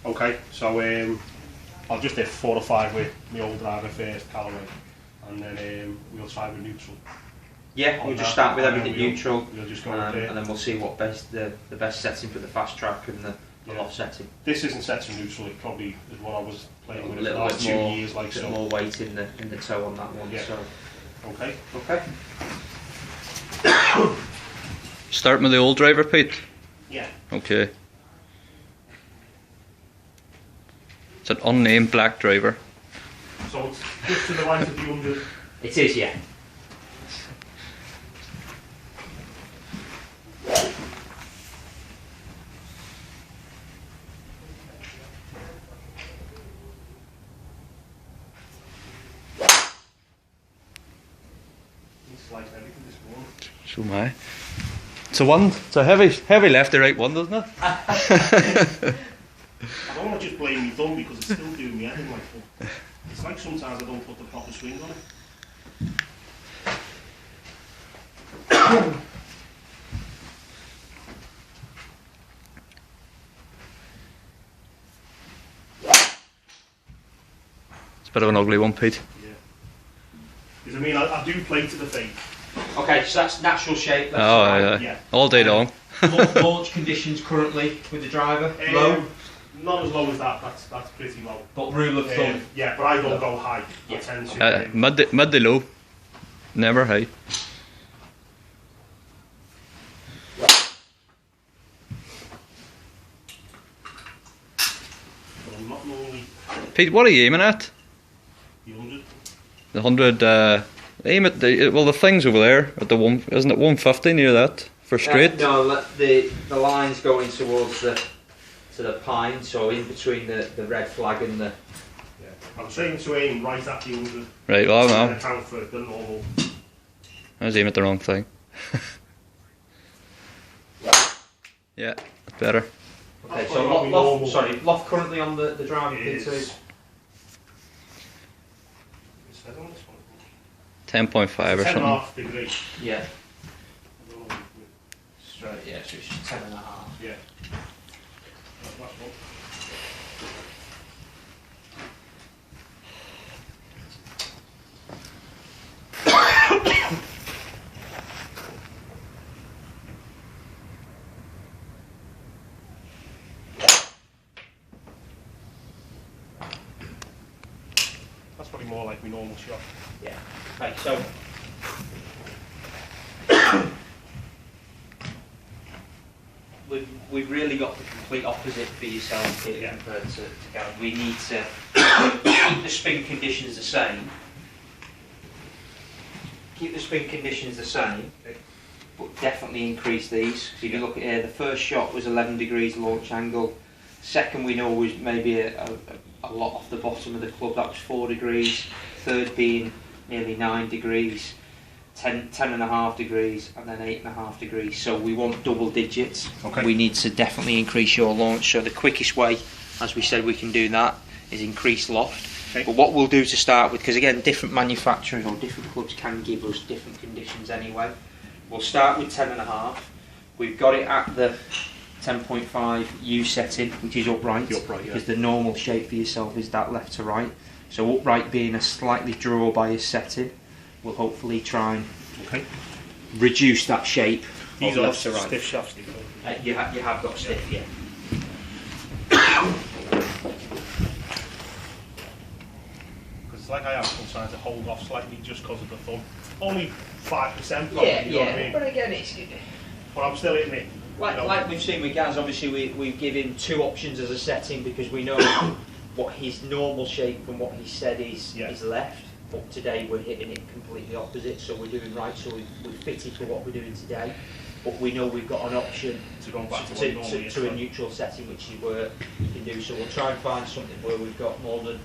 Okay, so I'll just hit 4 or 5 with my old driver first, Callaway, and then we'll try with neutral. Yeah, we'll just start with everything neutral, we'll just go and then we'll see what the best setting for the fast track and the loft setting. This isn't set to neutral, it probably is what I was playing with a the little last bit 2 more, years, like so. more weight in the toe on that one. Yeah. So. Okay. Okay. Start with the old driver, Pete? Yeah. Okay. It's an unnamed black driver. So it's just to the right of the 100. It is, yeah. So am I. It's a heavy lefty right one, doesn't it? I don't want to just blame me thumb because it's still doing me head in my foot. It's like sometimes I don't put the proper swing on it. It's a bit of an ugly one, Pete. Yeah. Because I mean, I do play to the fake. Okay, so that's natural shape. That's Oh, yeah. All day long. Launch conditions currently with the driver? Low? Not as low as that, that's pretty low. But rule of thumb? Yeah, but I don't go high. Yeah. I tend to. Mid to low. Never high. I'm not normally Pete, what are you aiming at? the 100. The 100, aim at the thing's over there at the one, isn't it 150 near that for straight? No, the line's going towards the pine, so in between the red flag and the. Yeah. I'm trying to aim right at the 100. Right, well, And no. account for the normal. I was aiming at the wrong thing. Yeah, that's better. Okay, That's so what we normal. loft currently on the driver pin too. It says on this one. 10.5 or something. 10.5 degrees. Yeah. I don't know. Straight, yeah, so it's 10.5. Yeah. That's one. That's probably more like my normal shot. Yeah. Okay, so we've really got the complete opposite for yourself here compared to Gary. We need to keep the spin conditions the same. Keep the spin conditions the same, but definitely increase these. So if you look at here, the first shot was 11 degrees launch angle. Second we know was maybe a lot off the bottom of the club, that was 4 degrees. Third being nearly 9 degrees. 10.5 degrees and then 8.5 degrees. So we want double digits. Okay. We need to definitely increase your launch. So the quickest way, as we said, we can do that is increase loft. Okay. But what we'll do to start with, because again, different manufacturers or different clubs can give us different conditions anyway. We'll start with 10.5. We've got it at the 10.5 U setting, which is upright. Upright, yeah. Because the normal shape for yourself is that left to right. So upright being a slightly draw bias setting, we'll hopefully try and reduce that shape. These of are left to right. stiff shafts. You have got stiff, yeah. Because like I have sometimes to hold off slightly just because of the thumb. Only 5% probably, Yeah, you know what I mean? But again, it's But I'm still hitting it. like we've seen with Gaz. Obviously, we give him 2 options as a setting because we know what his normal shape and what he said is left. But today we're hitting it completely opposite, so we're doing right. So we've fitted for what we're doing today. But we know we've got an option to go back to a neutral setting, which you can do. So we'll try and find something where we've got more than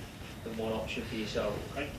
one option for yourself. Okay.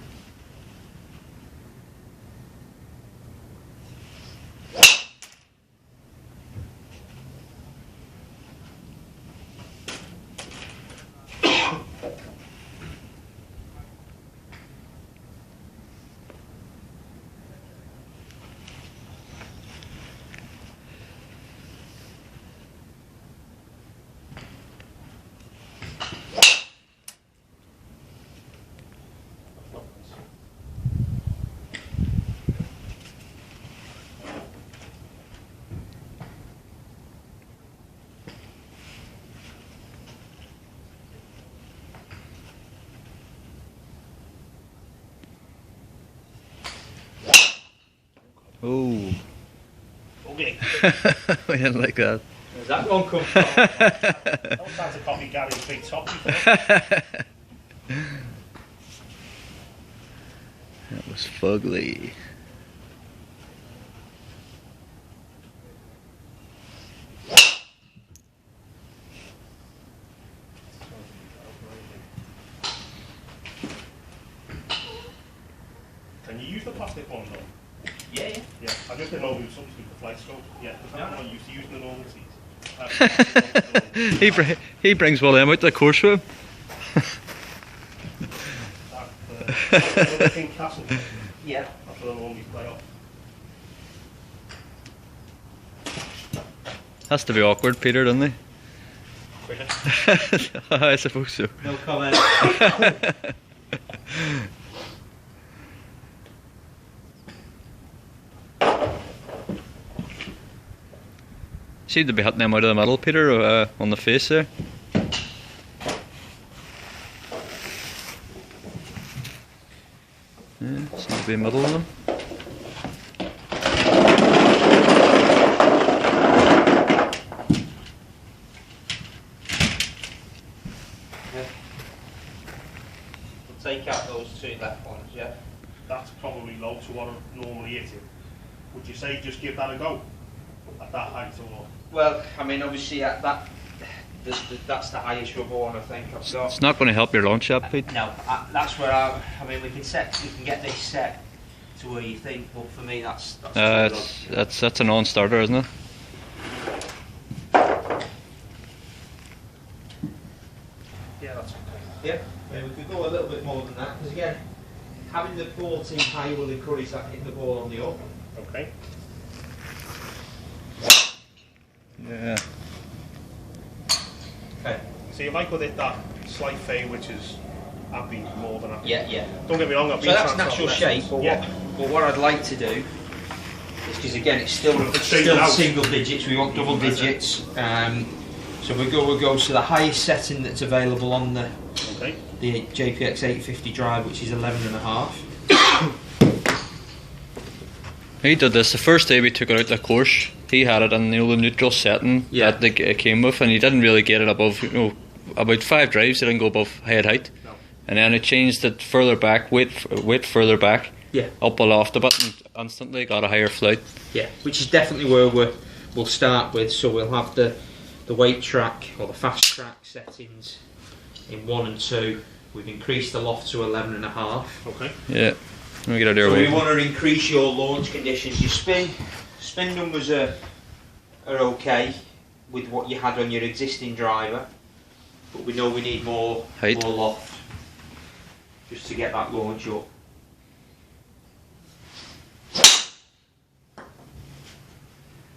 Oh. Ugly. We didn't like that. Where's that one come from? Don't stand to copy Gary's big top before. That was fugly. Can you use the plastic one though? Yeah. Yeah, I just didn't know if it was something with the flight scope. Yeah, because I'm not used to using the normal seats. He brings one of them out to the course with him. That King Castle. Yeah. That's what I normally play off. Has to be awkward, Peter, doesn't he? Really? I suppose so. No comment. Seemed to be hitting them out of the middle, Peter, on the face there. Yeah, seems to be middle of them. We'll take out those two left ones, yeah? That's probably low to what I'm normally hitting. Would you say just give that a go? At that height or? Well, I mean, obviously at that, that's the highest rubber one I think I've got. It's not going to help your launch up, Pete. No, that's where I mean, we can get this set to where you think, but for me that's That's a non-starter, isn't it? Yeah, that's okay. Yeah, we could go a little bit more than that, because again, having the ball team high will encourage that hitting the ball on the up. Okay. Yeah. Okay. See, if I could hit that slight fade, which is, I'd be more than happy. Yeah. Don't get me wrong, I've So been that's trying to natural left. shape, but, Yeah. what I'd like to do is, because again it's still straight out. single digits, we want double digits. So we'll go to the highest setting that's available on the JPX 850 drive, which is 11.5. He did this the first day we took it out the course. He had it in the neutral setting that it came with, and he didn't really get it above, about 5 drives. He didn't go above head height, No. and then he changed it further back, weight further back, Yeah. up aloft a bit, and instantly got a higher flight. Yeah, which is definitely where we'll start with. So we'll have the weight track or the fast track settings in 1 and 2. We've increased the loft to 11.5. Okay. Yeah. Let me get out of So your we way. want to increase your launch conditions. Your spin numbers are okay with what you had on your existing driver, but we know we need more Height. loft just to get that launch up.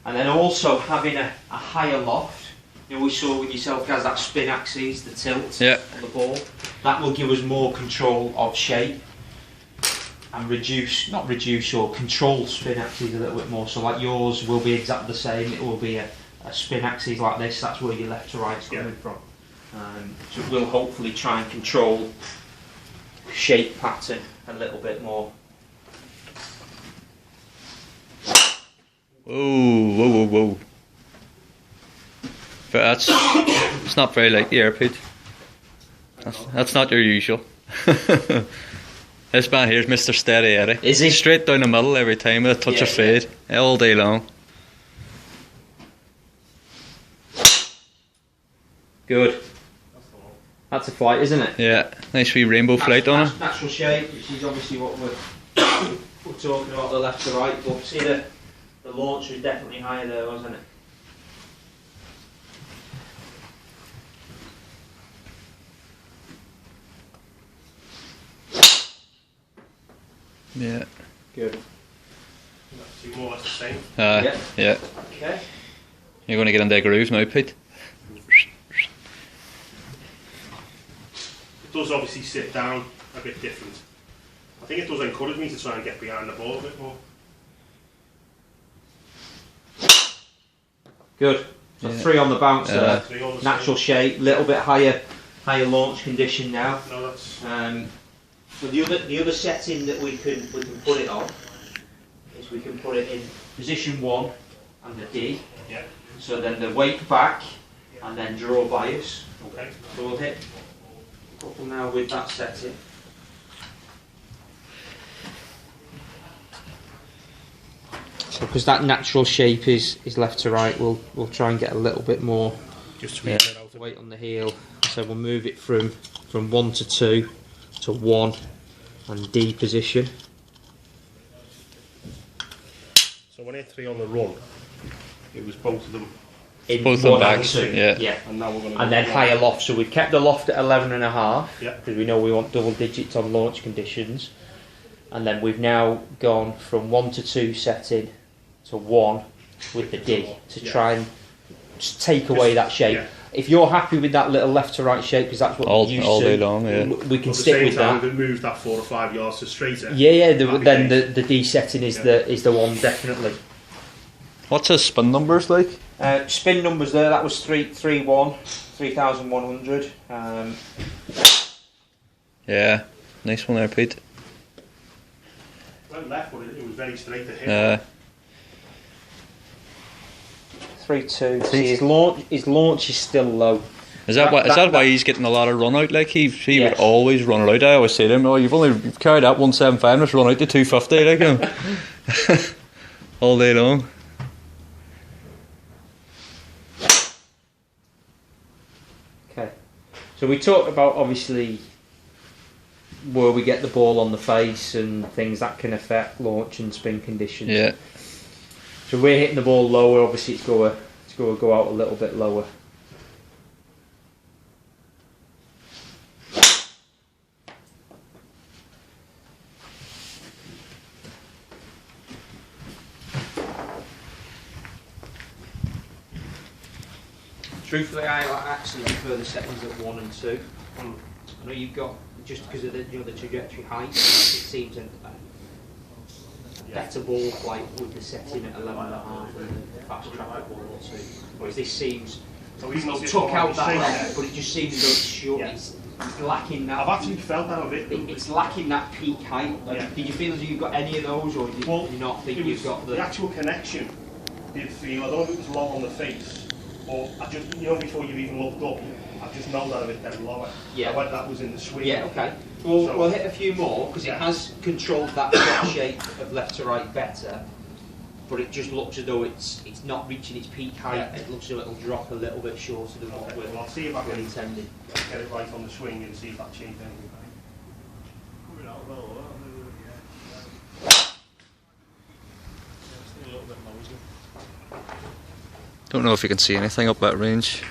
And then also having a higher loft. You know, we saw with yourself guys that spin axis, the tilt on the ball. That will give us more control of shape and control spin axis a little bit more. So like yours will be exactly the same. It will be a spin axis like this. That's where your left to right's coming from. So we'll hopefully try and control shape pattern a little bit more. Whoa. But it's not very like the air, Pete. That's not your usual. This man here's Mr. Steady Eddie. Is he? Straight down the middle every time with a touch of fade, all day long. Good. That's a flight, isn't it? Yeah, nice wee rainbow flight on it. Natural shape, which is obviously what we're talking about, the left to right. But see the launch was definitely higher there, wasn't it? Yeah. Good. See, more or less the same. Yeah. Okay. You're going to get in their groove now, Pete. It does obviously sit down a bit different. I think it does encourage me to try and get behind the ball a bit more. Good. So 3 on the bounce there. 3 on the Natural same. shape, little bit higher launch condition now. No, that's So the other setting that we can put it on is we can put it in position 1 and the D. Yeah. So then the weight back and then draw bias. Okay. So we'll hit a couple now with that setting. So because that natural shape is left to right, we'll try and get a little bit more Just weight on the heel. So we'll move it from 1 to 2 to 1 and D position. So when I hit 3 on the run, it was both of them. In Both of them 1 and back. 2. Yeah. And now we're going to. And then higher loft. So we've kept the loft at 11.5 Yeah. because we know we want double digits on launch conditions. And then we've now gone from 1 to 2 setting to 1 with the D to try and just take away that shape. Yeah. If you're happy with that little left to right shape, because that's what All we're used all to, day long. Yeah. we can At the stick same with time, that. if it moves that 4 or 5 yards to straighter. Yeah. that'd be Then great. the D setting is Yeah. the one definitely. What's his spin numbers like? Spin numbers there. That was 3,100. Yeah, nice one there, Pete. Went left, but it was very straight to hit. 3.2. See, his launch is still low. Is that why he's getting a lot of run out? Like he would always run it out. I always say to him, "Oh, you've carried that 175, let's run out to 250." Like him, all day long. Okay. So we talked about obviously where we get the ball on the face and things that can affect launch and spin conditions. Yeah. So we're hitting the ball lower. Obviously, it's going to go out a little bit lower. Truthfully, I actually prefer the settings at 1 and 2. I know you've got, just because of the trajectory height, it seems a better ball flight with the setting at 11.5 and the fast track at 1 or 2. Whereas this seems, So took out that left, but it just seems as though it's short. Yeah. It's lacking that. I've actually felt that a bit. It's lacking that peak height. Like, Yeah. Did you feel as though you've got any of those, or did you not think you've got the actual connection? Did feel, I don't know if it was long on the face, or I just, before you've even looked up, I just know that a bit dead lower. Yeah. Whether that was in the swing. Yeah, okay. Well, So- we'll hit a few more because it has controlled that shot shape of left to right better, but it just looks as though it's not reaching its peak height. Yeah. It looks as though it'll drop a little bit shorter than what Well, I'll see if I we're can intending. get it right on the swing and see if that changed anything. Don't know if you can see anything up that range.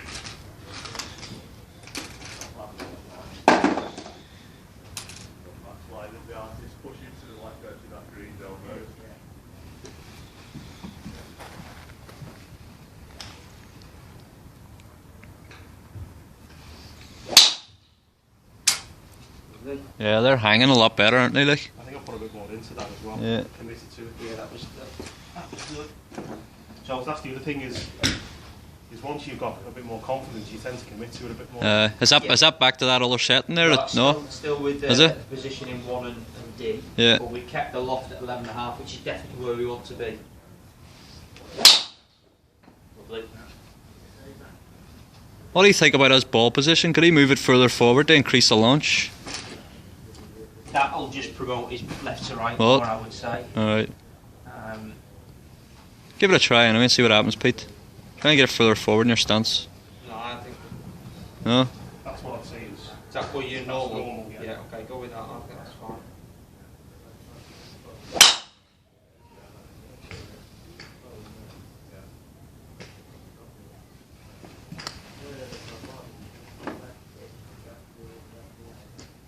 Yeah, they're hanging a lot better, aren't they? Like. I think I'll put a bit more into that as well. Yeah. Committed to it. Yeah, that was good. So that's the other thing is once you've got a bit more confidence, you tend to commit to it a bit more. Is that back to that other setting there? No. Still with Is the it? position in 1 and D. Yeah. But we've kept the loft at 11.5, which is definitely where we want to be. Lovely. What do you think about his ball position? Could he move it further forward to increase the launch? That'll just promote his left to right Well, more, I would say. Alright. Um, Give it a try anyway and see what happens, Pete. Try and get it further forward in your stance. no, I think No? That's what I'd say is. is that what you're normal? normal, yeah. Okay, go with that. I think that's fine.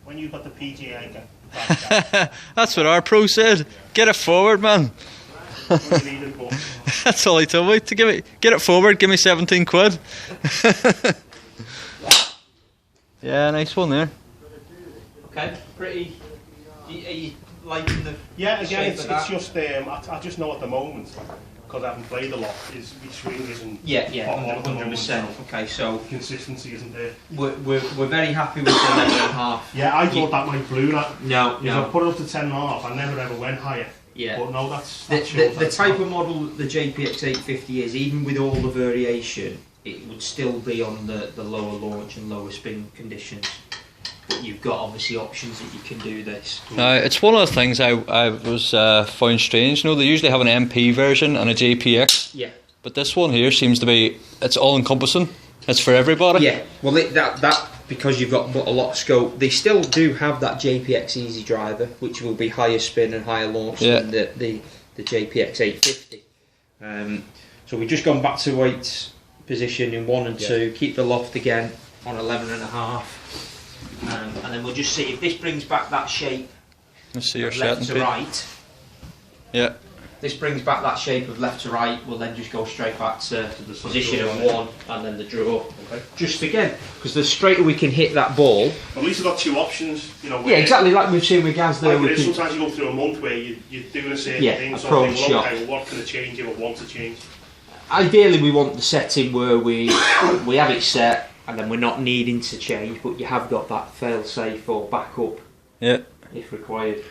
When you've got the PGA That's what our pro said. Get it forward, man. That's all he told me. To get it forward, give me 17 quid. Yeah, nice one there. Okay, pretty. Are you liking the? Yeah, the again, shape it's of that? just I just know at the moment, because I haven't played a lot, is my swing isn't. Yeah, on at the moment, 100%. Okay, so consistency isn't there. we're very happy with the 11.5. Yeah, I thought that might blew that. No, If no. I put it up to 10.5, I never ever went higher. Yeah. But no, that's the type of model that the JPX 850 is, even with all the variation, it would still be on the lower launch and lower spin conditions. But you've got obviously options that you can do this. It's one of the things I was found strange. You know, they usually have an MP version and a JPX. Yeah. But this one here seems to be, it's all encompassing. It's for everybody. Yeah. Well, that because you've got a lot of scope. They still do have that JPX Easy Driver, which will be higher spin and higher launch than the JPX 850. So we've just gone back to weight position in 1 and 2. Keep the loft again on 11.5. And then we'll just see if this brings back that shape. Let's see your left setting. to right. Yeah. This brings back that shape of left to right. We'll then just go straight back to the position of 1 and then the draw. Okay. Just again, because the straighter we can hit that ball. At least we've got 2 options. You know. Yeah, exactly like we've seen with Gaz there. Like sometimes you go through a month where you're doing a certain thing. So approach shot. Okay, well, what can I change if I want to change? Ideally, we want the setting where we have it set. And then we're not needing to change, but you have got that fail-safe or backup if required.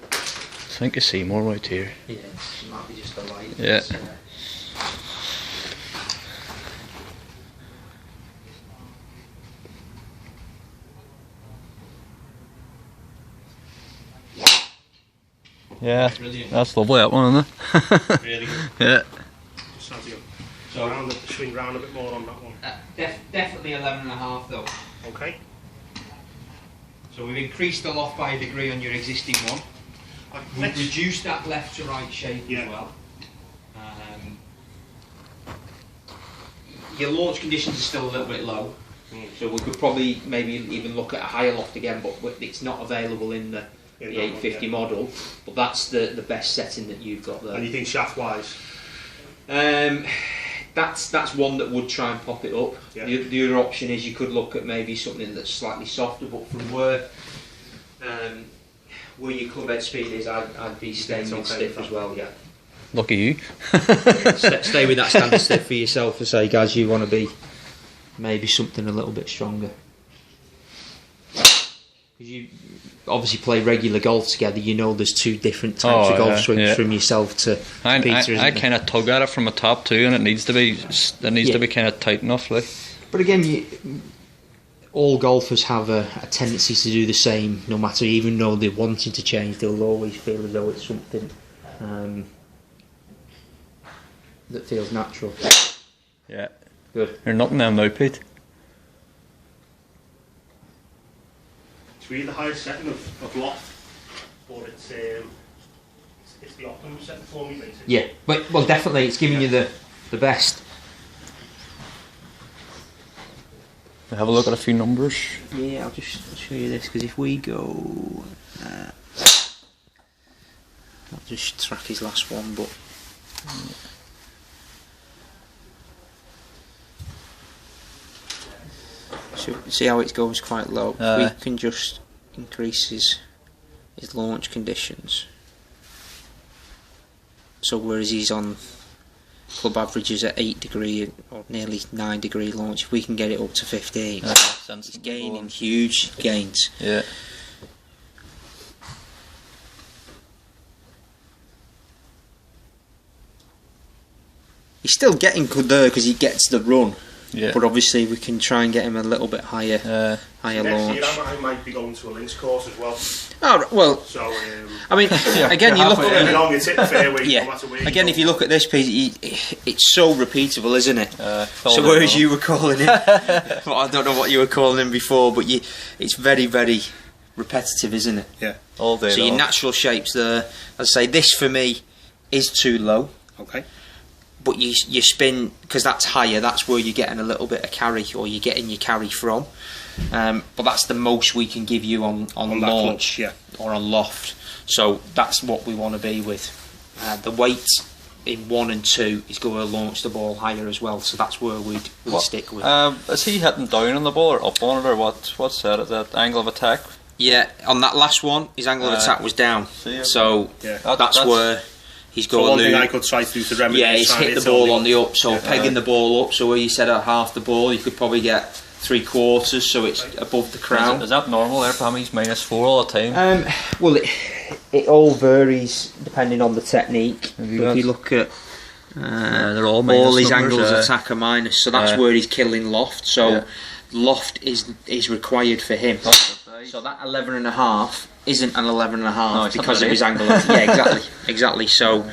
I think I see more out here. Yeah, it might be just the light. Yeah. Yeah, brilliant. That's lovely, that one, isn't it? Really good. Yeah. Just as you swing round a bit more on that one. Definitely 11.5 though. Okay. So we've increased the loft by a degree on your existing one. We've reduced that left to right shape as well. Your launch conditions are still a little bit low. So we could probably maybe even look at a higher loft again, but it's not available in the 850 model, but that's the best setting that you've got there. And you think shaft wise? That's one that would try and pop it up. Yeah. The other option is you could look at maybe something that's slightly softer, but from where your club head speed is, I'd be staying with stiff as well. Yeah. Lucky you. Stay with that standard stiff for yourself. And say, guys, you want to be maybe something a little bit stronger. You obviously play regular golf together, you know there's 2 different types of golf swings from yourself to Peter. I kind of tug at it from the top too, and it needs to be kind of tight enough, like. But again, all golfers have a tendency to do the same, no matter, even though they're wanting to change, they'll always feel as though it's something that feels natural. Yeah. Good. You're knocking them now, Pete. It's really the highest setting of loft, but it's the optimum setting for me, basically. Yeah, well, definitely, it's giving you the best. We'll have a look at a few numbers. Yeah, I'll show you this, because if we go, I'll just track his last one, but. So see how it goes quite low. We can just increase his launch conditions. So whereas he's on club averages at 8 degree or nearly 9 degree launch, if we can get it up to 15, he's gaining huge gains. Yeah. He's still getting good there because he gets the run. Yeah. But obviously we can try and get him a little bit higher launch. Next year I might be going to a links course as well. Oh, well, so, I mean, again, you look at long it's hit the fairway, no matter where again, if you look at this piece, it's so repeatable, isn't it? So whereas you were calling him, well, I don't know what you were calling him before, but it's very, very repetitive, isn't it? Yeah, all day. So your natural shapes there. As I say, this for me is too low. Okay. But you spin, because that's higher, that's where you're getting a little bit of carry, or you're getting your carry from. But that's the most we can give you on launch or on loft. So that's what we want to be with. The weight in 1 and 2 is going to launch the ball higher as well, so that's where we'd stick with. Is he hitting down on the ball or up on it, or what's that? Is that angle of attack? Yeah, on that last one, his angle of attack was down. So that's where he's got So to one thing lose. I could try to do to remedy Yeah, is he's try and hit the it ball on on the up, so Yeah. pegging the ball up. So where you said at half the ball, you could probably get 3/4, so it's above the crown. Is that normal there, Pam? He's -4 all the time. Well, it all varies depending on the technique. Have you If got- you look at they're all minus his numbers, angles yeah. attack are minus, so that's Yeah. where he's killing loft. So Yeah. loft is required for him. So that 11.5 isn't an 11.5 No, it's not because of really. his angle. Yeah, exactly. So,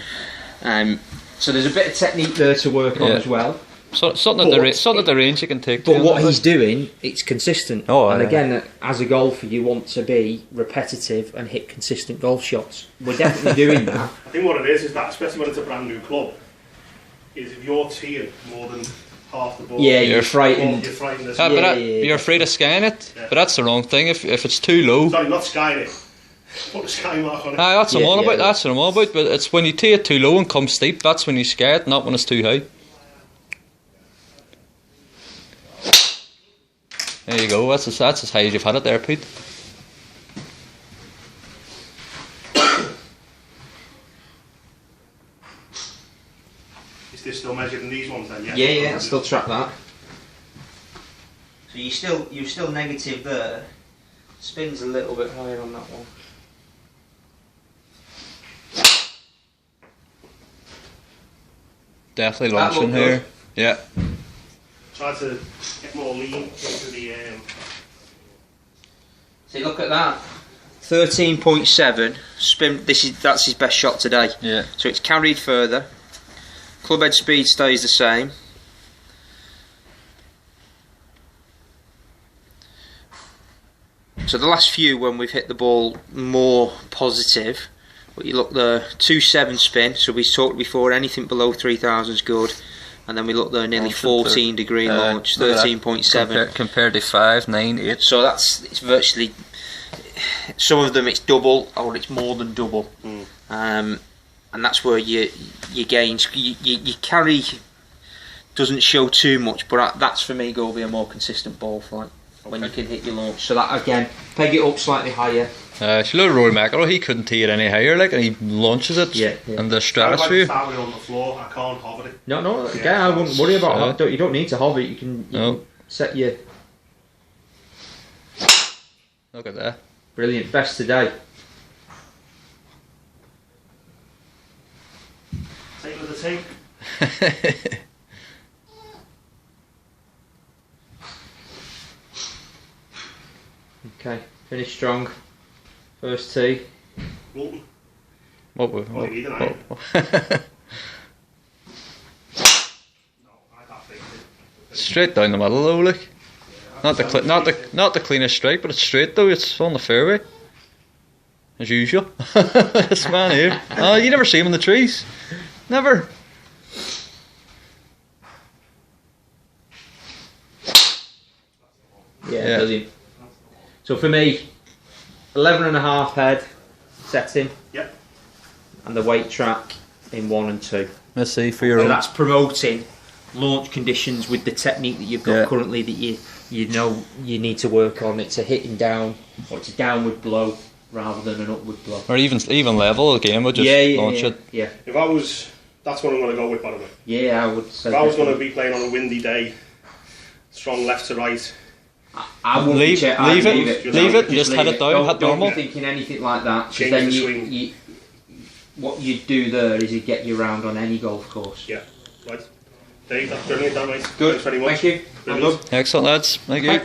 so there's a bit of technique there to work on Yeah. as well. So, something at the range you can take. But to what him, he's doing, it's consistent. Oh, and yeah. again, as a golfer, you want to be repetitive and hit consistent golf shots. We're definitely doing that. I think what it is that, especially when it's a brand new club, is if you're teeing more than half the ball, Yeah, You're you're frightened. you're frightened as Ah, well. but that, yeah. you're afraid of skying it, Yeah. but that's the wrong thing. If it's too low, Sorry, not skying it. Put the sky mark on it. that's what I'm Yeah, on yeah, about. yeah. That's what I'm on about. But it's when you tee it too low and come steep. That's when you sky it, not when it's too high. There you go. That's as high as you've had it there, Pete. Is this still measured in these ones then? Yeah, I still track that. So you're still negative there. Spins a little bit higher on that one. Definitely That launching looked here. good. Yeah. Try to get more lean into the. See, look at that. 13.7 spin. That's his best shot today. Yeah. So it's carried further. Club head speed stays the same. So the last few, when we've hit the ball more positive, but you look there, 2.7 spin. So we talked before, anything below 3,000 is good, and then we look there, nearly 14 degree launch, 13.7 compared to 5, 9, 8. So it's virtually, some of them it's double or it's more than double, and that's where your gains, you carry doesn't show too much, but that's for me going to be a more consistent ball flight when you can hit your launch. So that again, peg it up slightly higher. If you look at Rory McIlroy, he couldn't tee it any higher, like, and he launches it in the I stratosphere. start with it on the floor. I can't hover it. No, again, I wouldn't worry about that. You don't need to hover it. You can set your Look at that. brilliant best today. Take with the tape. Okay, finish strong. First tee. Walton. What you don't know. what- No, I can't fix it. Straight down the middle though, like. Not the cleanest strike, but it's straight though. It's on the fairway, as usual. This man here. Oh, you never see him in the trees. Never. Yeah, brilliant. So for me, 11.5 head setting. Yep. And the weight track in 1 and 2. Let's see for your So own. that's promoting launch conditions with the technique that you've got currently that you know you need to work on. It's a hitting down, or it's a downward blow rather than an upward blow. Or even level again. We'll just launch it. Yeah. If I was, that's what I'm going to go with, by the way. Yeah, I would say. If I was going to be playing on a windy day, strong left to right, I wouldn't Leave check, I'd it, leave it, just head it down, head Don't normal. be thinking anything like that. 'Cause Change then the swing. what you'd do there is you'd get you round on any golf course. yeah, right. Dave, that's brilliant, that mate. Good. Thanks very much. Thank you. Well Brilliant. done. Excellent, lads. Thank you. Okay.